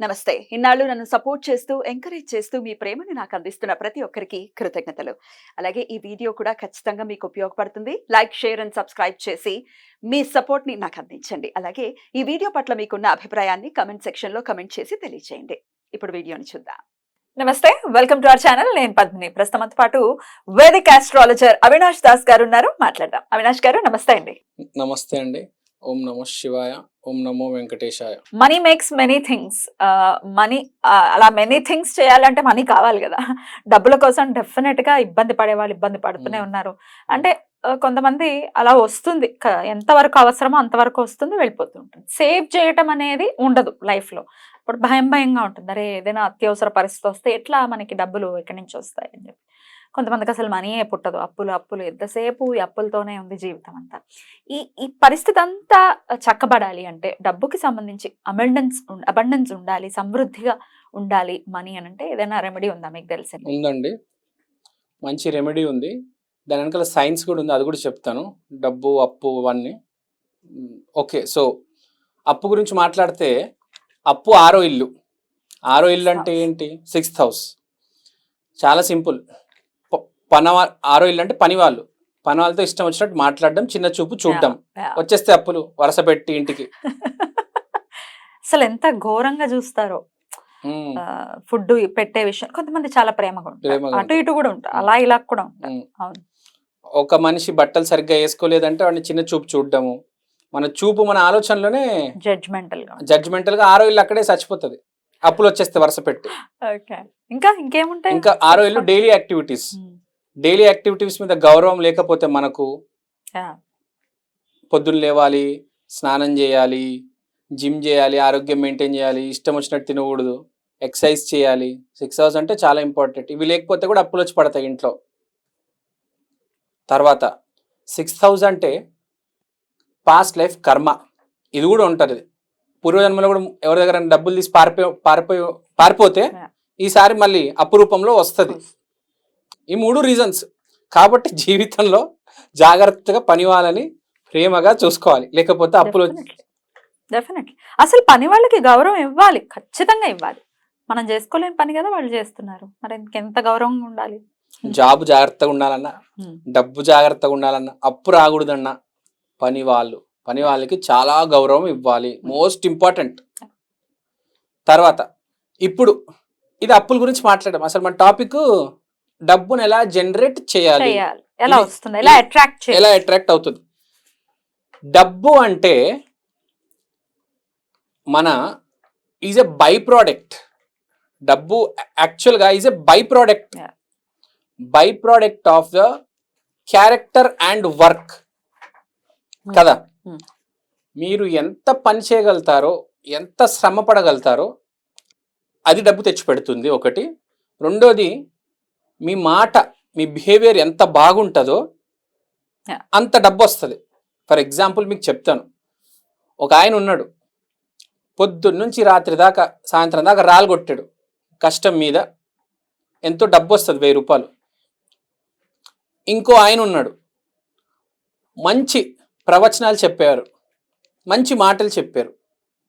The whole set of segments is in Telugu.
నమస్తే. ఇన్నాళ్ళు నన్ను సపోర్ట్ చేస్తూ, ఎంకరేజ్ చేస్తూ మీ ప్రేమని నాకు అందిస్తున్న ప్రతి ఒక్కరికి కృతజ్ఞతలు. అలాగే ఈ వీడియో కూడా ఖచ్చితంగా మీకు ఉపయోగపడుతుంది. లైక్, షేర్ అండ్ సబ్స్క్రైబ్ చేసి మీ సపోర్ట్‌ని నాకు అందించండి. అలాగే ఈ వీడియో పట్ల మీకున్న అభిప్రాయాన్ని కామెంట్ సెక్షన్‌లో కామెంట్ చేసి తెలియజేయండి. ఇప్పుడు వీడియోని చూద్దాం. నమస్తే, వెల్కమ్ టు అవర్ ఛానల్. నేను పద్మిని. ప్రస్తుతంతో పాటు వేదిక్ ఆస్ట్రాలజర్ అవినాష్ దాస్ గారు ఉన్నారు. మాట్లాడదాం. అవినాష్ గారు నమస్తే అండి. నమస్తే అండి. ఓం నమో శివాయ, ఓం నమో వెంకటేశాయ. Money makes many things. Money అలా మెనీ థింగ్స్ చేయాలంటే మనీ కావాలి కదా. డబ్బుల కోసం డెఫినెట్ గా ఇబ్బంది పడే వాళ్ళు ఇబ్బంది పడుతూనే ఉన్నారు. అంటే కొంతమంది అలా వస్తుంది, ఎంతవరకు అవసరమో అంతవరకు వస్తుంది, వెళ్ళిపోతూ ఉంటుంది. సేవ్ చేయటం అనేది ఉండదు లైఫ్ లో. ఇప్పుడు భయంగా ఉంటుంది, అరే ఏదైనా అత్యవసర పరిస్థితి వస్తే ఎట్లా మనకి డబ్బులు ఎక్కడి నుంచి వస్తాయి అని చెప్పి. కొంతమందికి అసలు మనీయే పుట్టదు, అప్పులు ఎంతసేపు ఈ అప్పులతోనే ఉంది జీవితం అంతా. ఈ పరిస్థితి అంతా చక్కబడాలి అంటే డబ్బుకి సంబంధించి అబండెన్స్ ఉండాలి, సమృద్ధిగా ఉండాలి మనీ అని అంటే ఏదైనా రెమెడీ ఉందా మీకు తెలిసింది? ఉందండి, మంచి రెమెడీ ఉంది. దాని వెనకాల సైన్స్ కూడా ఉంది, అది కూడా చెప్తాను. డబ్బు, అప్పు అవన్నీ. ఓకే, సో అప్పు గురించి మాట్లాడితే అప్పు ఆరో ఇల్లు. ఆరో ఇల్లు అంటే ఏంటి? Sixth house. చాలా సింపుల్. ఆరో ఇల్లు అంటే పని వాళ్ళతో ఇష్టం వచ్చినట్టు మాట్లాడడం, చిన్న చూపు చూడడం, వచ్చేస్తే అప్పులు వరుస పెట్టి ఇంటికి. అసలు ఎంత ఘోరంగా చూస్తారో ఫుడ్ పెట్టే విషయం. కొంతమంది చాలా ప్రేమగా ఉంటారు, అటు ఇటు కూడా ఉంటారు, అలా ఇలా కూడా ఉంటారు. అవును. ఒక మనిషి బట్టలు సరిగ్గా వేసుకోలేదంటే వాడిని చిన్న చూపు చూడడము. మన చూపు, మన ఆలోచనలోనే జడ్జ్మెంటల్ గా ఆరో ఇల్లు అక్కడే చచ్చిపోతుంది, అప్పులు వచ్చేస్తే వరుస పెట్టి. ఇంకా ఆరో ఇల్లు డైలీ యాక్టివిటీస్ మీద గౌరవం లేకపోతే మనకు, పొద్దున్న లేవాలి, స్నానం చేయాలి, జిమ్ చేయాలి, ఆరోగ్యం మెయింటైన్ చేయాలి, ఇష్టం వచ్చినట్టు తినకూడదు, ఎక్సర్సైజ్ చేయాలి. 6 hours అంటే చాలా ఇంపార్టెంట్. ఇవి లేకపోతే కూడా అప్పులు వచ్చి పడతాయి ఇంట్లో. తర్వాత 6th house అంటే పాస్ట్ లైఫ్ కర్మ. ఇది కూడా ఉంటుంది. పూర్వజన్మలో కూడా ఎవరి దగ్గర డబ్బులు తీసి పారిపోతే ఈసారి మళ్ళీ అప్పు రూపంలో వస్తుంది. ఈ 3 రీజన్స్. కాబట్టి జీవితంలో జాగ్రత్తగా పని వాళ్ళని ప్రేమగా చూసుకోవాలి, లేకపోతే అప్పులు. డెఫినెట్లీ అసలు పని వాళ్ళకి గౌరవం ఇవ్వాలి, ఖచ్చితంగా ఇవ్వాలి. మనం చేసుకోలేని పని కదా వాళ్ళు చేస్తున్నారు, మరి ఎంత గౌరవంగా ఉండాలి. జాబ్ జాగ్రత్తగా ఉండాలన్నా, డబ్బు జాగ్రత్తగా ఉండాలన్నా, అప్పు రాకూడదన్నా పని వాళ్ళకి చాలా గౌరవం ఇవ్వాలి, మోస్ట్ ఇంపార్టెంట్. తర్వాత ఇప్పుడు ఇది అప్పుల గురించి మాట్లాడడం. అసలు మన టాపిక్ డబ్బును ఎలా జనరేట్ చేయాలి, ఎలా వస్తుంది, ఎలా అట్రాక్ట్ అవుతుంది. డబ్బు అంటే మన ఈజ్ ఎ బై ప్రోడక్ట్. డబ్బు యాక్చువల్గా is a by product of the character and work కదా. మీరు ఎంత పని చేయగలుగుతారో, ఎంత శ్రమ పడగలుగుతారో అది డబ్బు తెచ్చిపెడుతుంది ఒకటి. రెండోది, మీ మాట, మీ బిహేవియర్ ఎంత బాగుంటుందో అంత డబ్బు వస్తుంది. ఫర్ ఎగ్జాంపుల్ మీకు చెప్తాను. ఒక ఆయన ఉన్నాడు, పొద్దున్న నుంచి రాత్రి దాకా, సాయంత్రం దాకా రాళ్ళు కొట్టాడు కష్టం మీద, ఎంతో డబ్బు వస్తుంది, 1000 రూపాయలు. ఇంకో ఆయన ఉన్నాడు, మంచి ప్రవచనాలు చెప్పారు, మంచి మాటలు చెప్పారు,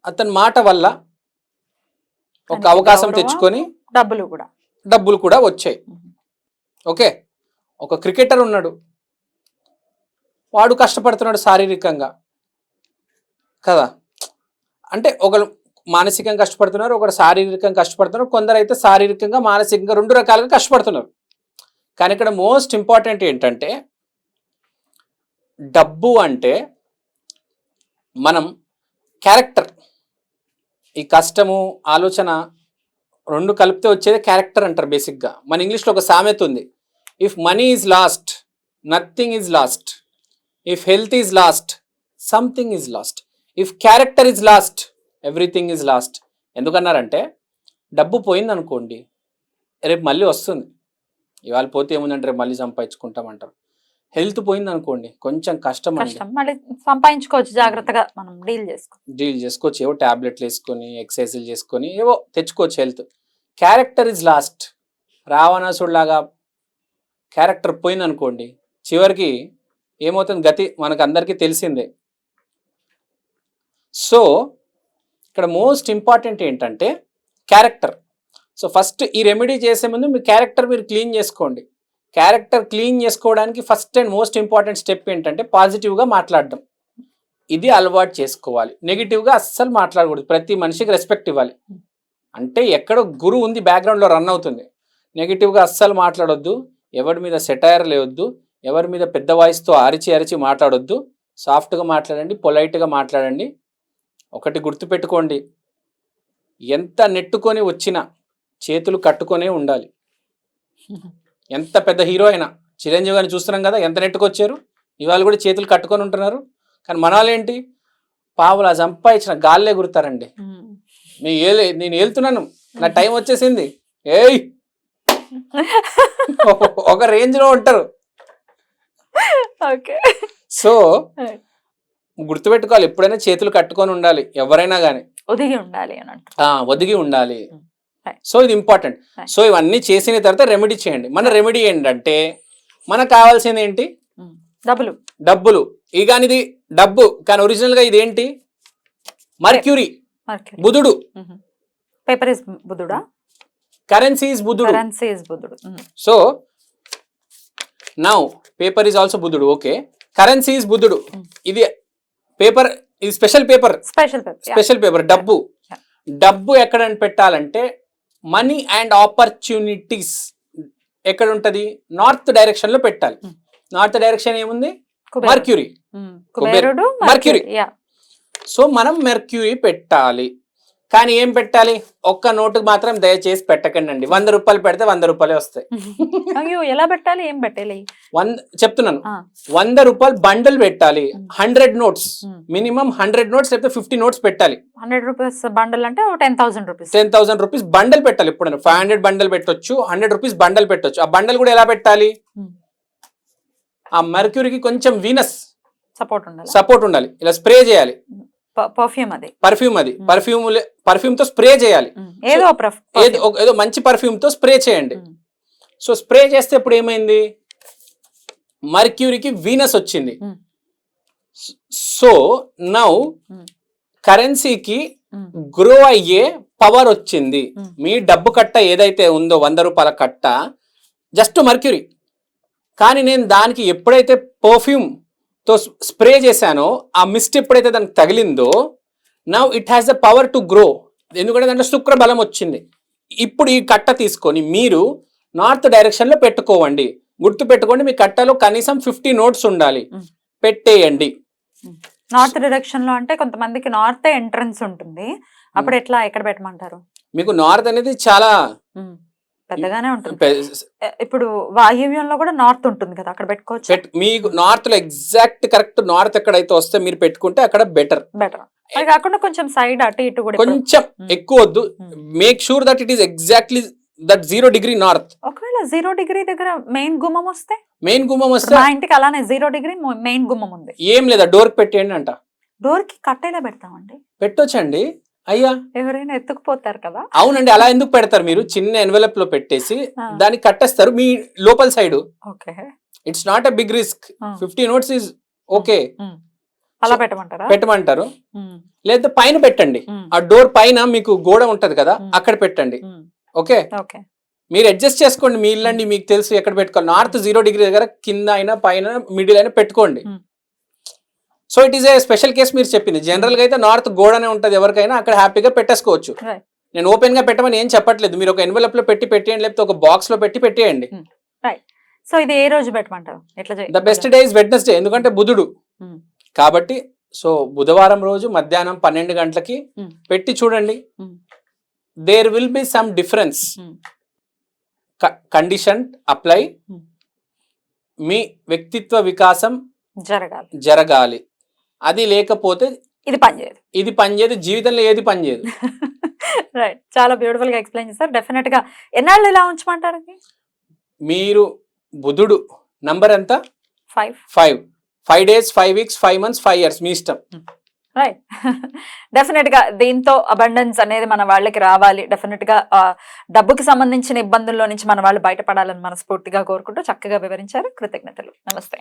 అతని మాట వల్ల ఒక అవకాశం తెచ్చుకొని డబ్బులు కూడా వచ్చాయి. ఓకే, ఒక క్రికెటర్ ఉన్నాడు, వాడు కష్టపడుతున్నాడు శారీరకంగా కదా. అంటే ఒకరు మానసికంగా కష్టపడుతున్నారు, ఒకరు శారీరకంగా కష్టపడుతున్నారు, కొందరు అయితే శారీరకంగా మానసికంగా 2 రకాలుగా కష్టపడుతున్నారు. కానీ ఇక్కడ మోస్ట్ ఇంపార్టెంట్ ఏంటంటే, డబ్బు అంటే మనం క్యారెక్టర్, ఈ కష్టము ఆలోచన 2 కలిపితే వచ్చేది క్యారెక్టర్ అంటారు బేసిక్గా. మన ఇంగ్లీష్లో ఒక సామెత ఉంది, if money is lost nothing is lost, if health is lost something is lost, if character is lost everything is lost. ఎందుకన్నారంటే, డబ్బు పోయిందనుకోండి రేపు మళ్ళీ వస్తుంది, ఇవాళ పోతే ఏముందంటే రేపు మళ్ళీ సంపాదించుకుంటామంటారు. హెల్త్ పోయింది అనుకోండి కొంచెం కష్టం, సంపాదించుకోవచ్చు, జాగ్రత్తగా మనం డీల్ చేసుకోవచ్చు, ఏవో టాబ్లెట్లు వేసుకొని ఎక్సర్సైజులు చేసుకొని ఏవో తెచ్చుకోవచ్చు హెల్త్. Character is lost. రావణాసుడిలాగా క్యారెక్టర్ పోయింది అనుకోండి, చివరికి ఏమవుతుంది గతి మనకు అందరికీ తెలిసిందే. సో ఇక్కడ మోస్ట్ ఇంపార్టెంట్ ఏంటంటే, క్యారెక్టర్. సో ఫస్ట్ ఈ రెమెడీ చేసే ముందు మీ క్యారెక్టర్ మీరు క్లీన్ చేసుకోండి. క్యారెక్టర్ క్లీన్ చేసుకోవడానికి first and most important step ఏంటంటే పాజిటివ్గా మాట్లాడడం. ఇది అలవాటు చేసుకోవాలి. నెగిటివ్గా అస్సలు మాట్లాడకూడదు. ప్రతి మనిషికి రెస్పెక్ట్ ఇవ్వాలి. అంటే ఎక్కడో గురువు ఉంది బ్యాక్గ్రౌండ్లో రన్ అవుతుంది. నెగిటివ్గా అస్సలు మాట్లాడొద్దు. ఎవరి మీద సెటైర్ లేవద్దు. ఎవరి మీద పెద్ద వాయిస్తో అరిచి మాట్లాడొద్దు. సాఫ్ట్గా మాట్లాడండి, పొలైట్గా మాట్లాడండి. ఒకటి గుర్తుపెట్టుకోండి, ఎంత నెట్టుకొని వచ్చినా చేతులు కట్టుకొనే ఉండాలి. ఎంత పెద్ద హీరో అయినా, చిరంజీవి గారిని చూస్తున్నాం కదా, ఎంత నెట్టుకొచ్చారు. ఇవాళ కూడా చేతులు కట్టుకొని ఉంటున్నారు. కానీ మన వాళ్ళు ఏంటి, పావులా సంపాదించిన గాల్లే గురుతారండి. నేను వెళ్తున్నాను, నా టైం వచ్చేసింది, ఏయ్ ఒక రేంజ్ లో ఉంటారు. సో గుర్తుపెట్టుకోవాలి, ఎప్పుడైనా చేతులు కట్టుకొని ఉండాలి. ఎవరైనా కానీ ఒదిగి ఉండాలి. సో ఇది ఇంపార్టెంట్. సో ఇవన్నీ చేసిన తర్వాత రెమెడీ చేయండి. మన రెమెడీ ఏంటంటే మనకు కావాల్సింది ఏంటి, డబ్బులు. ఇక ఇది డబ్బు, కానీ ఒరిజినల్ గా ఇది ఏంటి, మర్క్యూరీ, బుధుడు. పేపర్ ఇస్ బుధుడా, కరెన్సీ ఇస్ బుధుడు. So now paper is also బుధుడు. ఓకే, కరెన్సీ ఇస్ బుధుడు. ఇది పేపర్, ఇది స్పెషల్ పేపర్. డబ్బు ఎక్కడ పెట్టాలంటే మనీ అండ్ ఆపర్చునిటీస్ ఎక్కడ ఉంటది, నార్త్ డైరెక్షన్ లో పెట్టాలి. నార్త్ డైరెక్షన్ ఏముంది, మర్క్యూరీ. సో మనం మెర్క్యూరీ పెట్టాలి. కానీ ఏం పెట్టాలి, ఒక్క నోటుకు మాత్రం దయచేసి పెట్టకండి అండి. 100 రూపాయలు పెడితే 100 రూపాయలే వస్తాయి. ఎలా పెట్టాలి, ఏం పెట్టాలి చెప్తున్నాను. 100 రూపాయలు బండల్ పెట్టాలి. 100 నోట్స్, మినిమం 100 నోట్స్ లేకపోతే 50 నోట్స్ పెట్టాలి. 100 రూపీస్ బండల్ అంటే 10,000 రూపీస్. 10,000 రూపీస్ బండల్ పెట్టాలి. ఇప్పుడు 500 బండల్ పెట్టొచ్చు, 100 రూపీస్ బండల్ పెట్టొచ్చు. ఆ బండల్ కూడా ఎలా పెట్టాలి, ఆ మెర్క్యూరీకి కొంచెం వీనస్ సపోర్ట్ ఉండాలి. ఇలా స్ప్రే చేయాలి. పర్ఫ్యూమ్ తో స్ప్రే చేయాలి. ఏదో మంచి పర్ఫ్యూమ్ తో స్ప్రే చేయండి. సో స్ప్రే చేస్తే ఇప్పుడు ఏమైంది, మర్క్యూరీకి వీనస్ వచ్చింది. సో నౌ కరెన్సీకి గ్రో అయ్యే పవర్ వచ్చింది. మీ డబ్బు కట్ట ఏదైతే ఉందో 100 రూపాయల కట్ట జస్ట్ మర్క్యూరీ. కానీ నేను దానికి ఎప్పుడైతే పర్ఫ్యూమ్ తో స్ప్రే చేశానో, ఆ మిస్ట్ ఎప్పుడైతే దానికి తగిలిందో, now it has the power to grow. ఎందుకంటే దాంట్లో శుక్ర బలం వచ్చింది. ఇప్పుడు ఈ కట్ట తీసుకొని మీరు నార్త్ డైరెక్షన్ లో పెట్టుకోవండి. గుర్తు పెట్టుకోండి, మీ కట్టలో కనీసం 50 నోట్స్ ఉండాలి. పెట్టేయండి. నార్త్ డైరెక్షన్ లో అంటే కొంతమందికి నార్త్ ఎంట్రన్స్ ఉంటుంది, అప్పుడు ఎట్లా, ఎక్కడ పెట్టమంటారు? మీకు నార్త్ అనేది చాలా పెద్దగానే ఉంటుంది. ఇప్పుడు వాయువ్యంలో కూడా నార్త్ ఉంటుంది కదా, అక్కడ పెట్టుకోవచ్చు. మీకు నార్త్ లో ఎగ్జాక్ట్ కరెక్ట్ నార్త్ ఎక్కడైతే వస్తే మీరు పెట్టుకుంటే అక్కడ బెటర్. అది కాకుండా కొంచెం సైడ్ అటు ఇటు కూడా కొంచెం ఎక్కువ వద్దు. Make sure that it is exactly that 0 degree north. ఒకవేళ 0 డిగ్రీ దగ్గర మెయిన్ గుమ్మం వస్తే మా ఇంటికి అలానే 0 డిగ్రీ మెయిన్ గుమ్మం ఉంది, ఏం లేదా, డోర్ పెట్టేయండి అంట. డోర్ కి కట్టేలా పెడతామండి. పెట్టొచ్చండి. అయ్యా, ఎవరైనా ఎత్తుకుపోతారు కదా. అవునండి, అలా ఎందుకు పెడతారు, మీరు చిన్న ఎన్వెలప్ లో పెట్టేసి దాన్ని కట్టేస్తారు మీ లోపల side. It's not a big risk. 50 notes is okay. అలా పెట్టమంటారు. లేదా పైన పెట్టండి. ఆ డోర్ పైన మీకు గోడ ఉంటది కదా, అక్కడ పెట్టండి. ఓకే, మీరు అడ్జస్ట్ చేసుకోండి. మీ ఇల్లండి, మీకు తెలుసు ఎక్కడ పెట్టుకోవాలి. నార్త్ 0 డిగ్రీ దగ్గర కింద అయినా పైన మిడిల్ అయినా పెట్టుకోండి. So it is a special case మీరు చెప్పింది. జనరల్ గా అయితే నార్త్ గోడనే ఉంటది, ఎవరికైనా అక్కడ హ్యాపీగా పెట్టేసుకోవచ్చు. నేను ఓపెన్ గా పెట్టమని ఏం చెప్పట్లేదు. మీరు ఒక ఎన్వెలప్ లో పెట్టేయండి, లేకపోతే ఒక బాక్స్ లో పెట్టేయండి. సో ఇది ఏ రోజు పెట్టమంటారు? The best day is Wednesday, ఎందుకంటే బుధుడు కాబట్టి. సో బుధవారం రోజు మధ్యాహ్నం 12 గంటలకి పెట్టి చూడండి. There will be some difference. Condition apply. మీ వ్యక్తిత్వ వికాసం జరగాలి. అది లేకపోతే ఇది పనిచేయదు. జీవితంలో ఏది పనిచేయదు. రైట్, చాలా బ్యూటిఫుల్ గా ఎక్స్ప్లెయిన్ చేస్తారు. డెఫినెట్ గా ఎన్నాళ్ళు ఇలా ఉంచమంటారు? మీరు బుధుడు నంబర్ ఎంత? 5 days, 5 weeks, 5 months, 5 years, మీ ఇష్టం. రైట్, డెఫినెట్ గా దీంతో అబండెన్స్ అనేది మన వాళ్ళకి రావాలి. డెఫినెట్ గా డబ్బుకి సంబంధించిన ఇబ్బందుల్లో నుంచి మన వాళ్ళు బయటపడాలని మనస్ఫూర్తిగా కోరుకుంటూ చక్కగా వివరించారు. కృతజ్ఞతలు. నమస్తే.